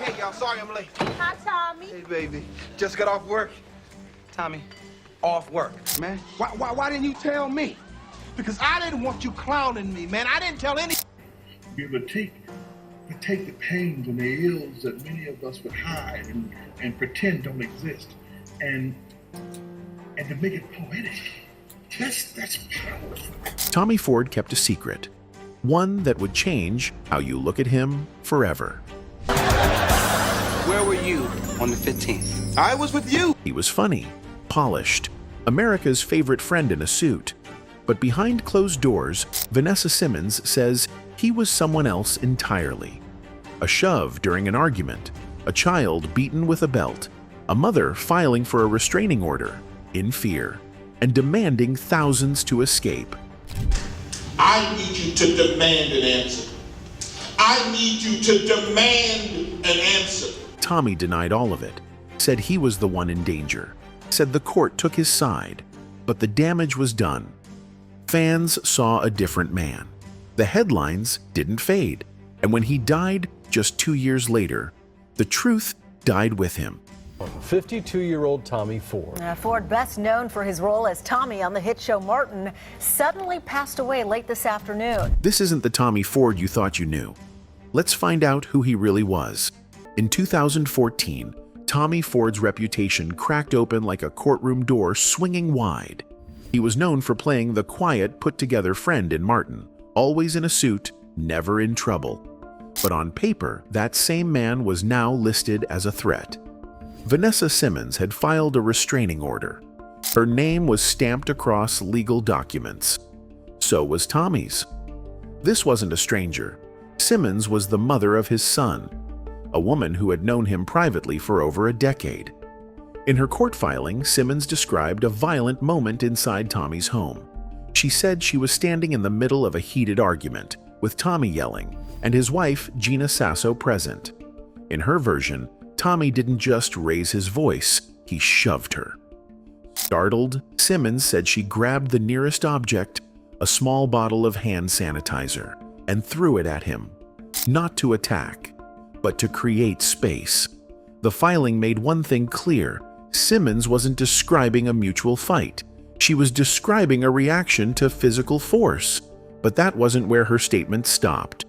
Hey, y'all, sorry I'm late. Hi, Tommy. Hey, baby. Just got off work. Tommy, off work. Man, why didn't you tell me? Because I didn't want you clowning me, man. I didn't tell any... We would take the pains and the ills that many of us would hide and pretend don't exist, and to make it poetic. That's powerful. Tommy Ford kept a secret, one that would change how you look at him forever. Where were you on the 15th? I was with you. He was funny, polished, America's favorite friend in a suit. But behind closed doors, Vanessa Simmons says he was someone else entirely. A shove during an argument, a child beaten with a belt, a mother filing for a restraining order in fear, and demanding thousands to escape. I need you to demand an answer. I need you to demand an answer. Tommy denied all of it, said he was the one in danger, said the court took his side, but the damage was done. Fans saw a different man. The headlines didn't fade, and when he died just 2 years later, the truth died with him. 52-year-old Tommy Ford. Ford, best known for his role as Tommy on the hit show Martin, suddenly passed away late this afternoon. This isn't the Tommy Ford you thought you knew. Let's find out who he really was. In 2014, Tommy Ford's reputation cracked open like a courtroom door swinging wide. He was known for playing the quiet, put-together friend in Martin, always in a suit, never in trouble. But on paper, that same man was now listed as a threat. Vanessa Simmons had filed a restraining order. Her name was stamped across legal documents. So was Tommy's. This wasn't a stranger. Simmons was the mother of his son, a woman who had known him privately for over a decade. In her court filing, Simmons described a violent moment inside Tommy's home. She said she was standing in the middle of a heated argument, with Tommy yelling, and his wife, Gina Sasso, present. In her version, Tommy didn't just raise his voice, he shoved her. Startled, Simmons said she grabbed the nearest object, a small bottle of hand sanitizer, and threw it at him. Not to attack, but to create space. The filing made one thing clear. Simmons wasn't describing a mutual fight. She was describing a reaction to physical force. But that wasn't where her statement stopped.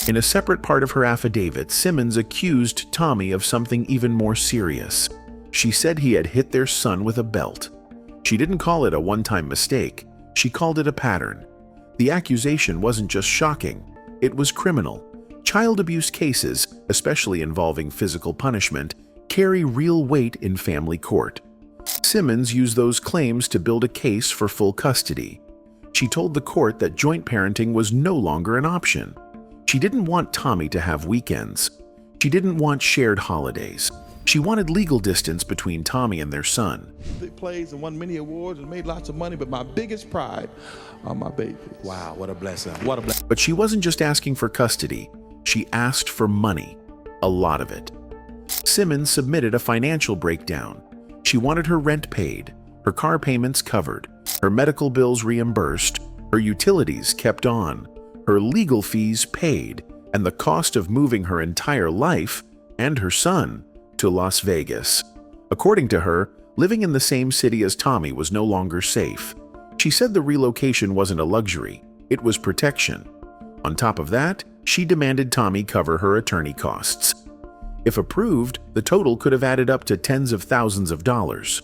In a separate part of her affidavit, Simmons accused Tommy of something even more serious. She said he had hit their son with a belt. She didn't call it a one-time mistake. She called it a pattern. The accusation wasn't just shocking. It was criminal. Child abuse cases, especially involving physical punishment, carry real weight in family court. Simmons used those claims to build a case for full custody. She told the court that joint parenting was no longer an option. She didn't want Tommy to have weekends. She didn't want shared holidays. She wanted legal distance between Tommy and their son. They plays and won many awards and made lots of money, but my biggest pride are my babies. Wow, what a blessing. What a blessing. But she wasn't just asking for custody. She asked for money. A lot of it. Simmons submitted a financial breakdown. She wanted her rent paid, her car payments covered, her medical bills reimbursed, her utilities kept on, her legal fees paid, and the cost of moving her entire life and her son to Las Vegas. According to her, living in the same city as Tommy was no longer safe. She said the relocation wasn't a luxury, it was protection. On top of that, she demanded Tommy cover her attorney costs. If approved, the total could have added up to tens of thousands of dollars.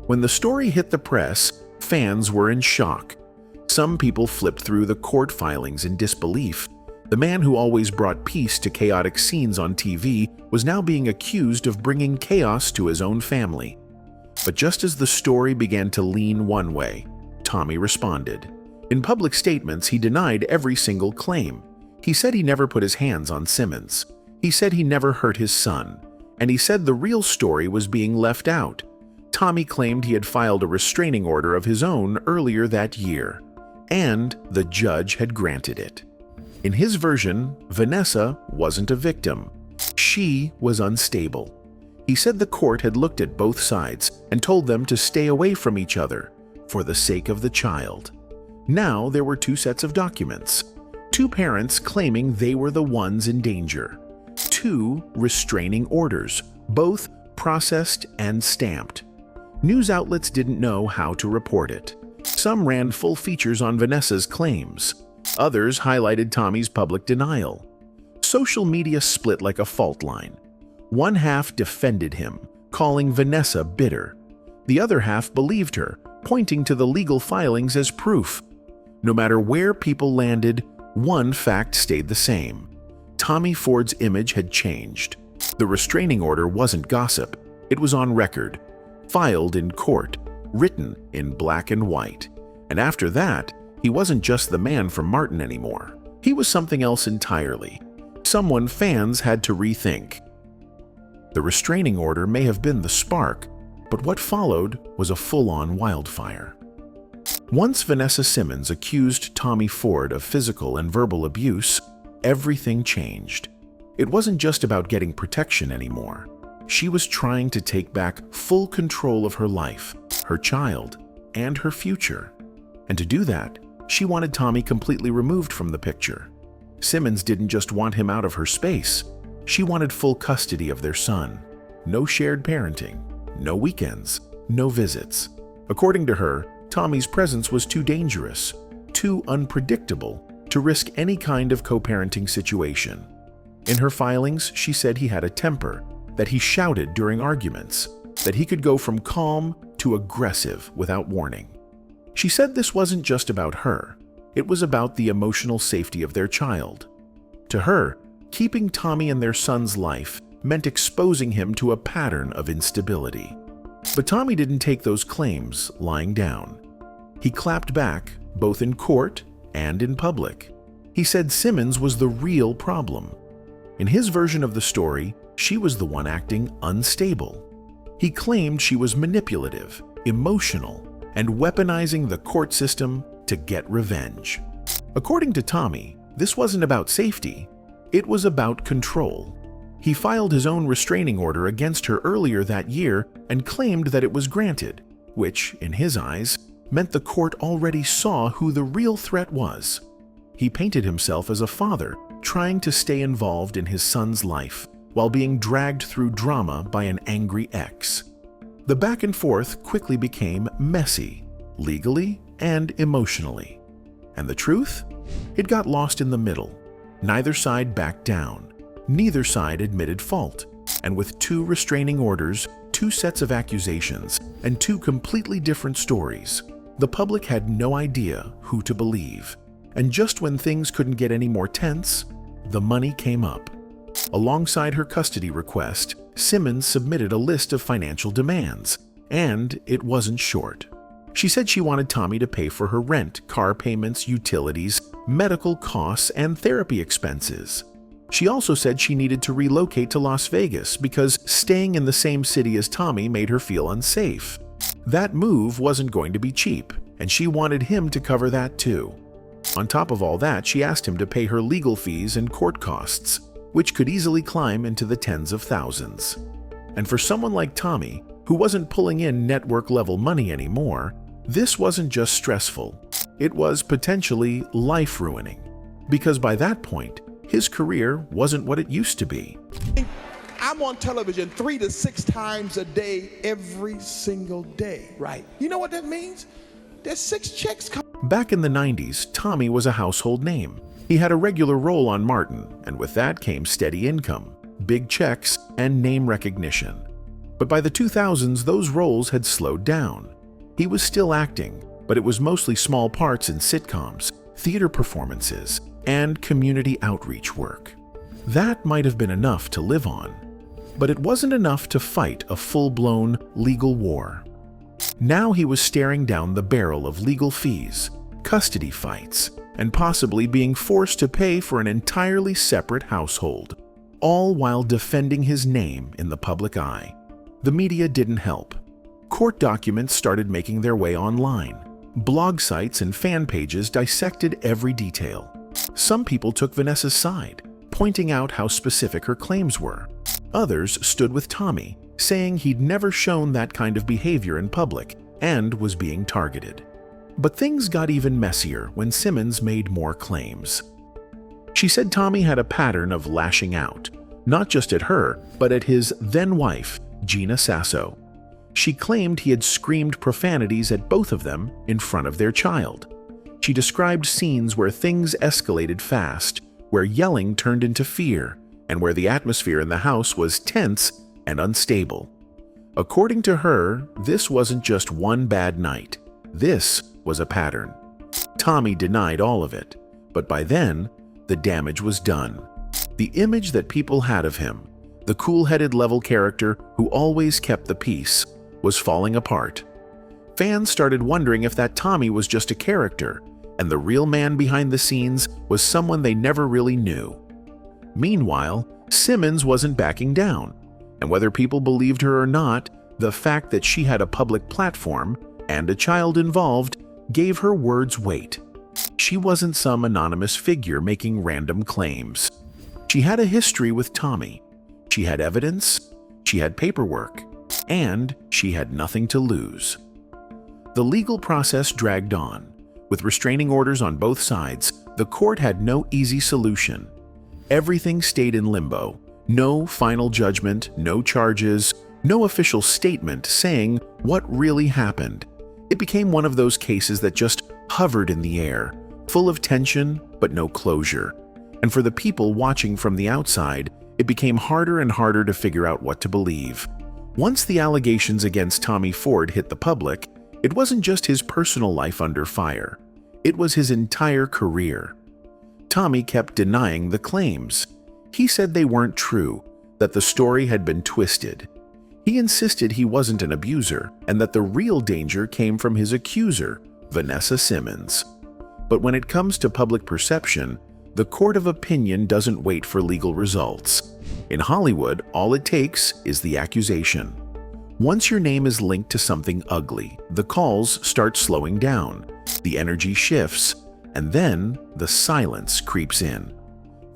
When the story hit the press, fans were in shock. Some people flipped through the court filings in disbelief. The man who always brought peace to chaotic scenes on TV was now being accused of bringing chaos to his own family. But just as the story began to lean one way, Tommy responded. In public statements, he denied every single claim. He said he never put his hands on Simmons. He said he never hurt his son. And he said the real story was being left out. Tommy claimed he had filed a restraining order of his own earlier that year, and the judge had granted it. In his version, Vanessa wasn't a victim. She was unstable. He said the court had looked at both sides and told them to stay away from each other for the sake of the child. Now there were two sets of documents. Two parents claiming they were the ones in danger. 2 restraining orders, both processed and stamped. News outlets didn't know how to report it. Some ran full features on Vanessa's claims. Others highlighted Tommy's public denial. Social media split like a fault line. One half defended him, calling Vanessa bitter. The other half believed her, pointing to the legal filings as proof. No matter where people landed, one fact stayed the same. Tommy Ford's image had changed. The restraining order wasn't gossip. It was on record, filed in court, written in black and white. And after that, he wasn't just the man from Martin anymore. He was something else entirely. Someone fans had to rethink. The restraining order may have been the spark, but what followed was a full-on wildfire. Once Vanessa Simmons accused Tommy Ford of physical and verbal abuse, everything changed. It wasn't just about getting protection anymore. She was trying to take back full control of her life, her child, and her future. And to do that, she wanted Tommy completely removed from the picture. Simmons didn't just want him out of her space. She wanted full custody of their son. No shared parenting, no weekends, no visits. According to her, Tommy's presence was too dangerous, too unpredictable to risk any kind of co-parenting situation. In her filings, she said he had a temper, that he shouted during arguments, that he could go from calm to aggressive without warning. She said this wasn't just about her. It was about the emotional safety of their child. To her, keeping Tommy in their son's life meant exposing him to a pattern of instability. But Tommy didn't take those claims lying down. He clapped back, both in court and in public. He said Simmons was the real problem. In his version of the story, she was the one acting unstable. He claimed she was manipulative, emotional, and weaponizing the court system to get revenge. According to Tommy, this wasn't about safety, it was about control. He filed his own restraining order against her earlier that year and claimed that it was granted, which, in his eyes, meant the court already saw who the real threat was. He painted himself as a father trying to stay involved in his son's life while being dragged through drama by an angry ex. The back and forth quickly became messy, legally and emotionally. And the truth? It got lost in the middle. Neither side backed down. Neither side admitted fault. And with 2 restraining orders, 2 sets of accusations, and 2 completely different stories, the public had no idea who to believe. And just when things couldn't get any more tense, the money came up. Alongside her custody request, Simmons submitted a list of financial demands, and it wasn't short. She said she wanted Tommy to pay for her rent, car payments, utilities, medical costs, and therapy expenses. She also said she needed to relocate to Las Vegas because staying in the same city as Tommy made her feel unsafe. That move wasn't going to be cheap, and she wanted him to cover that too. On top of all that, she asked him to pay her legal fees and court costs, which could easily climb into the tens of thousands. And for someone like Tommy, who wasn't pulling in network-level money anymore, this wasn't just stressful. It was potentially life-ruining, because by that point, his career wasn't what it used to be. I'm on television 3 to 6 times a day, every single day. Right. You know what that means? There's 6 chicks coming. Back in the 90s, Tommy was a household name. He had a regular role on Martin, and with that came steady income, big checks, and name recognition. But by the 2000s, those roles had slowed down. He was still acting, but it was mostly small parts in sitcoms, theater performances, and community outreach work. That might have been enough to live on, but it wasn't enough to fight a full-blown legal war. Now he was staring down the barrel of legal fees, custody fights, and possibly being forced to pay for an entirely separate household, all while defending his name in the public eye. The media didn't help. Court documents started making their way online. Blog sites and fan pages dissected every detail. Some people took Vanessa's side, pointing out how specific her claims were. Others stood with Tommy, saying he'd never shown that kind of behavior in public and was being targeted. But things got even messier when Simmons made more claims. She said Tommy had a pattern of lashing out, not just at her, but at his then-wife, Gina Sasso. She claimed he had screamed profanities at both of them in front of their child. She described scenes where things escalated fast, where yelling turned into fear, and where the atmosphere in the house was tense and unstable. According to her, this wasn't just one bad night. This was a pattern. Tommy denied all of it, but by then, the damage was done. The image that people had of him, the cool-headed level character who always kept the peace, was falling apart. Fans started wondering if that Tommy was just a character, and the real man behind the scenes was someone they never really knew. Meanwhile, Simmons wasn't backing down, and whether people believed her or not, the fact that she had a public platform and a child involved gave her words weight. She wasn't some anonymous figure making random claims. She had a history with Tommy. She had evidence, she had paperwork, and she had nothing to lose. The legal process dragged on. With restraining orders on both sides, the court had no easy solution. Everything stayed in limbo. No final judgment, no charges, no official statement saying what really happened. It became one of those cases that just hovered in the air, full of tension but no closure. And for the people watching from the outside, it became harder and harder to figure out what to believe. Once the allegations against Tommy Ford hit the public, it wasn't just his personal life under fire. It was his entire career. Tommy kept denying the claims. He said they weren't true, that the story had been twisted. He insisted he wasn't an abuser and that the real danger came from his accuser, Vanessa Simmons. But when it comes to public perception, the court of opinion doesn't wait for legal results. In Hollywood, all it takes is the accusation. Once your name is linked to something ugly, the calls start slowing down, the energy shifts, and then the silence creeps in.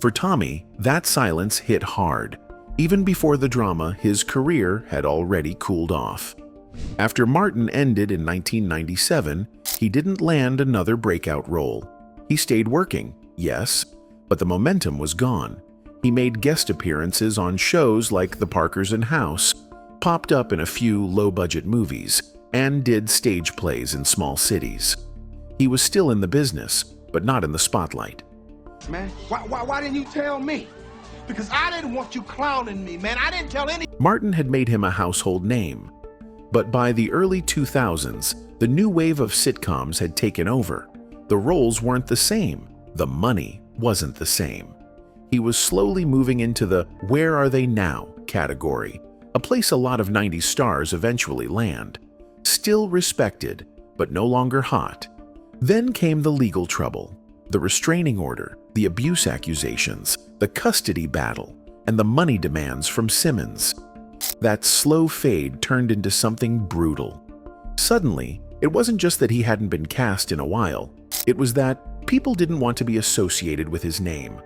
For Tommy, that silence hit hard. Even before the drama, his career had already cooled off. After Martin ended in 1997, he didn't land another breakout role. He stayed working, yes, but the momentum was gone. He made guest appearances on shows like The Parkers and House, popped up in a few low-budget movies, and did stage plays in small cities. He was still in the business, but not in the spotlight. Man, why didn't you tell me? Because I didn't want you clowning me, man. I didn't tell any... Martin had made him a household name. But by the early 2000s, the new wave of sitcoms had taken over. The roles weren't the same. The money wasn't the same. He was slowly moving into the "where are they now" category, a place a lot of 90s stars eventually land. Still respected, but no longer hot. Then came the legal trouble, the restraining order, the abuse accusations, the custody battle, and the money demands from Simmons. That slow fade turned into something brutal. Suddenly, it wasn't just that he hadn't been cast in a while, it was that people didn't want to be associated with his name.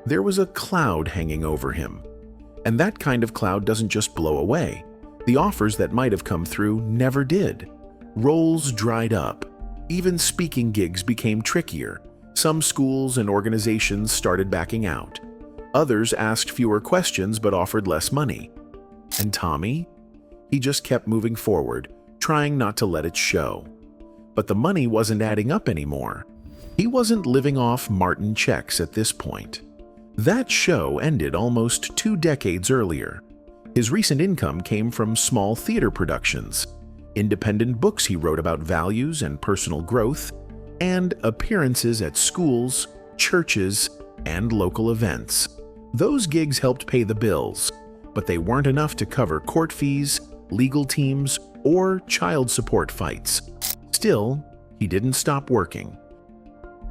There was a cloud hanging over him. And that kind of cloud doesn't just blow away. The offers that might have come through never did. Roles dried up. Even speaking gigs became trickier. Some schools and organizations started backing out. Others asked fewer questions but offered less money. And Tommy? He just kept moving forward, trying not to let it show. But the money wasn't adding up anymore. He wasn't living off Martin checks at this point. That show ended almost 2 decades earlier. His recent income came from small theater productions, independent books he wrote about values and personal growth, and appearances at schools, churches, and local events. Those gigs helped pay the bills, but they weren't enough to cover court fees, legal teams, or child support fights. Still, he didn't stop working.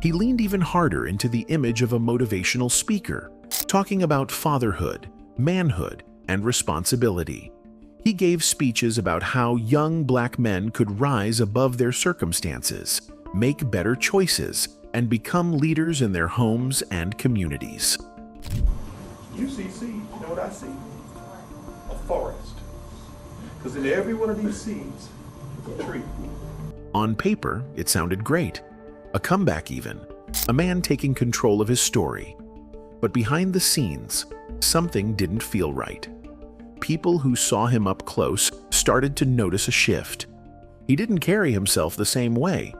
He leaned even harder into the image of a motivational speaker, talking about fatherhood, manhood, and responsibility. He gave speeches about how young Black men could rise above their circumstances, make better choices, and become leaders in their homes and communities. You see seeds, you know what I see? A forest. Because in every one of these seeds is a tree. On paper, it sounded great. A comeback even. A man taking control of his story. But behind the scenes, something didn't feel right. People who saw him up close started to notice a shift. He didn't carry himself the same way.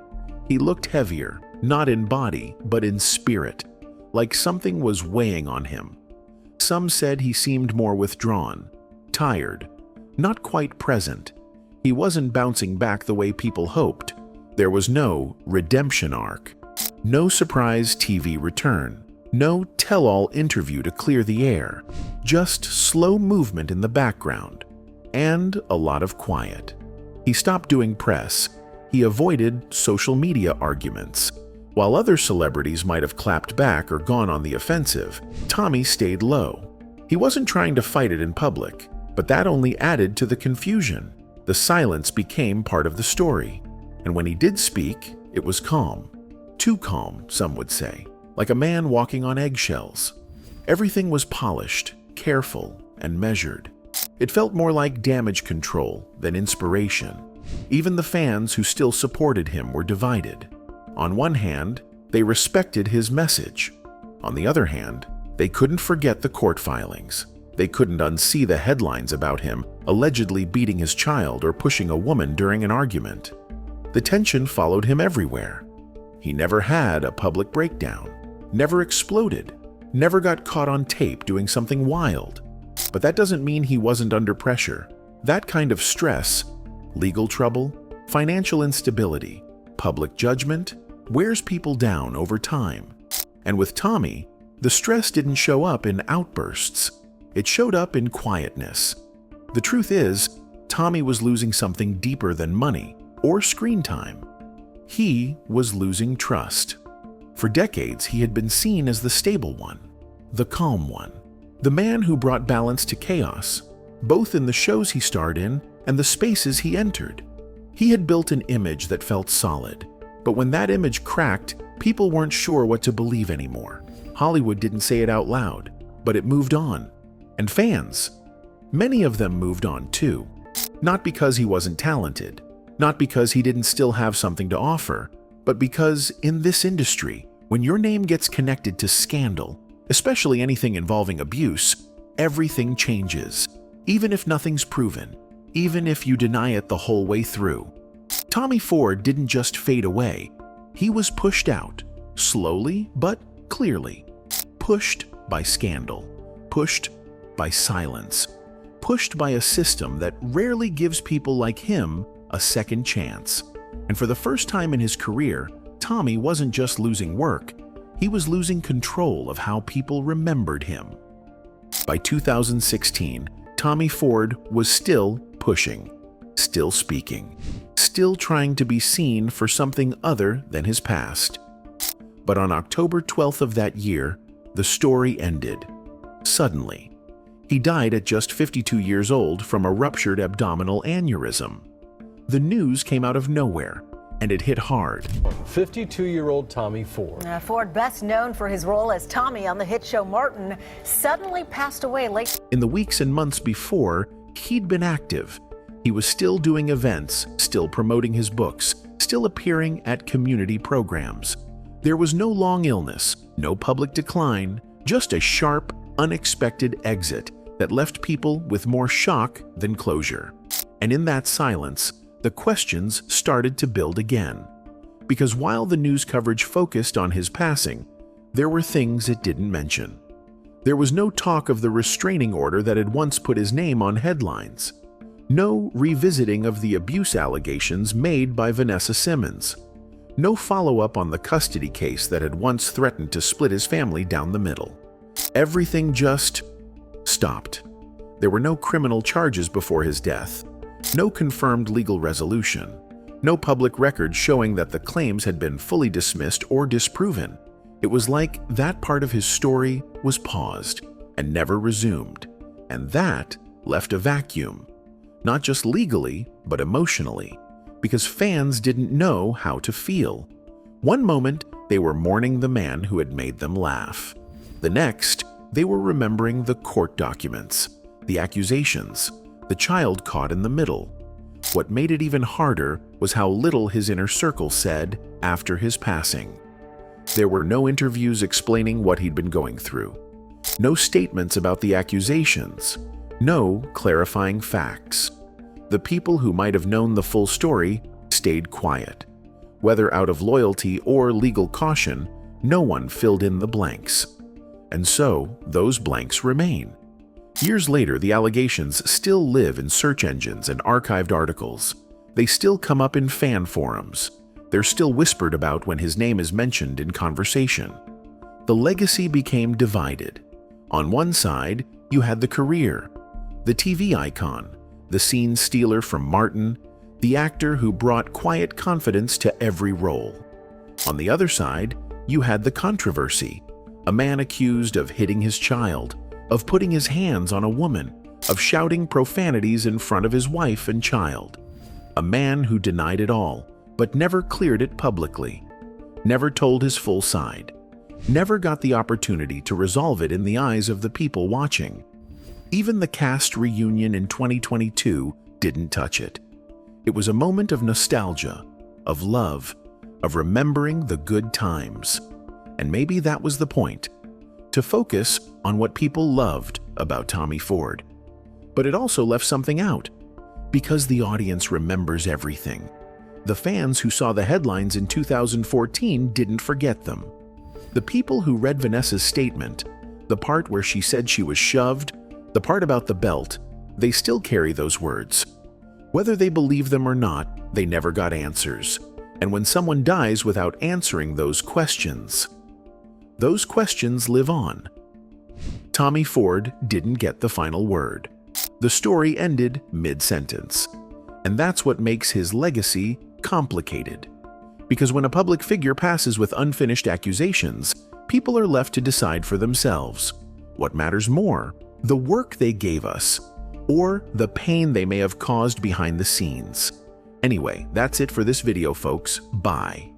He looked heavier, not in body, but in spirit, like something was weighing on him. Some said he seemed more withdrawn, tired, not quite present. He wasn't bouncing back the way people hoped. There was no redemption arc, no surprise TV return, no tell-all interview to clear the air, just slow movement in the background, and a lot of quiet. He stopped doing press. He avoided social media arguments. While other celebrities might have clapped back or gone on the offensive, Tommy stayed low. He wasn't trying to fight it in public, but that only added to the confusion. The silence became part of the story. And when he did speak, it was calm. Too calm, some would say, like a man walking on eggshells. Everything was polished, careful, and measured. It felt more like damage control than inspiration. Even the fans who still supported him were divided. On one hand, they respected his message. On the other hand, they couldn't forget the court filings. They couldn't unsee the headlines about him allegedly beating his child or pushing a woman during an argument. The tension followed him everywhere. He never had a public breakdown, never exploded, never got caught on tape doing something wild. But that doesn't mean he wasn't under pressure. That kind of stress, legal trouble, financial instability, public judgment, wears people down over time. And with Tommy, the stress didn't show up in outbursts. It showed up in quietness. The truth is, Tommy was losing something deeper than money or screen time. He was losing trust. For decades, he had been seen as the stable one, the calm one, the man who brought balance to chaos, both in the shows he starred in and the spaces he entered. He had built an image that felt solid, but when that image cracked, people weren't sure what to believe anymore. Hollywood didn't say it out loud, but it moved on. And fans, many of them moved on too. Not because he wasn't talented, not because he didn't still have something to offer, but because in this industry, when your name gets connected to scandal, especially anything involving abuse, everything changes, even if nothing's proven, even if you deny it the whole way through. Tommy Ford didn't just fade away. He was pushed out, slowly but clearly. Pushed by scandal, pushed by silence, pushed by a system that rarely gives people like him a second chance. And for the first time in his career, Tommy wasn't just losing work, he was losing control of how people remembered him. By 2016, Tommy Ford was still pushing, still speaking, still trying to be seen for something other than his past. But on October 12th of that year, the story ended. Suddenly. He died at just 52 years old from a ruptured abdominal aneurysm. The news came out of nowhere, and it hit hard. 52-year-old Tommy Ford. Ford, best known for his role as Tommy on the hit show Martin, suddenly passed away late. In the weeks and months before, he'd been active. He was still doing events, still promoting his books, still appearing at community programs. There was no long illness, no public decline, just a sharp, unexpected exit that left people with more shock than closure. And in that silence, the questions started to build again. Because while the news coverage focused on his passing, there were things it didn't mention. There was no talk of the restraining order that had once put his name on headlines. No revisiting of the abuse allegations made by Vanessa Simmons. No follow-up on the custody case that had once threatened to split his family down the middle. Everything just stopped. There were no criminal charges before his death, no confirmed legal resolution, no public record showing that the claims had been fully dismissed or disproven. It was like that part of his story was paused and never resumed, and that left a vacuum, not just legally, but emotionally, because fans didn't know how to feel. One moment, they were mourning the man who had made them laugh. The next, they were remembering the court documents, the accusations, the child caught in the middle. What made it even harder was how little his inner circle said after his passing. There were no interviews explaining what he'd been going through, No statements about the accusations. No clarifying facts. The people who might have known the full story stayed quiet. Whether out of loyalty or legal caution, no one filled in the blanks. And so, those blanks remain. Years later, the allegations still live in search engines and archived articles. They still come up in fan forums. They're still whispered about when his name is mentioned in conversation. The legacy became divided. On one side, you had the career, the TV icon, the scene stealer from Martin, the actor who brought quiet confidence to every role. On the other side, you had the controversy, a man accused of hitting his child, of putting his hands on a woman, of shouting profanities in front of his wife and child. A man who denied it all, but never cleared it publicly, never told his full side, never got the opportunity to resolve it in the eyes of the people watching. Even the cast reunion in 2022 didn't touch it. It was a moment of nostalgia, of love, of remembering the good times. And maybe that was the point, to focus on what people loved about Tommy Ford. But it also left something out, because the audience remembers everything. The fans who saw the headlines in 2014 didn't forget them. The people who read Vanessa's statement, the part where she said she was shoved, the part about the belt, they still carry those words. Whether they believe them or not, they never got answers. And when someone dies without answering those questions live on. Tommy Ford didn't get the final word. The story ended mid-sentence. And that's what makes his legacy complicated. Because when a public figure passes with unfinished accusations, people are left to decide for themselves. What matters more, the work they gave us, or the pain they may have caused behind the scenes. Anyway, that's it for this video, folks. Bye.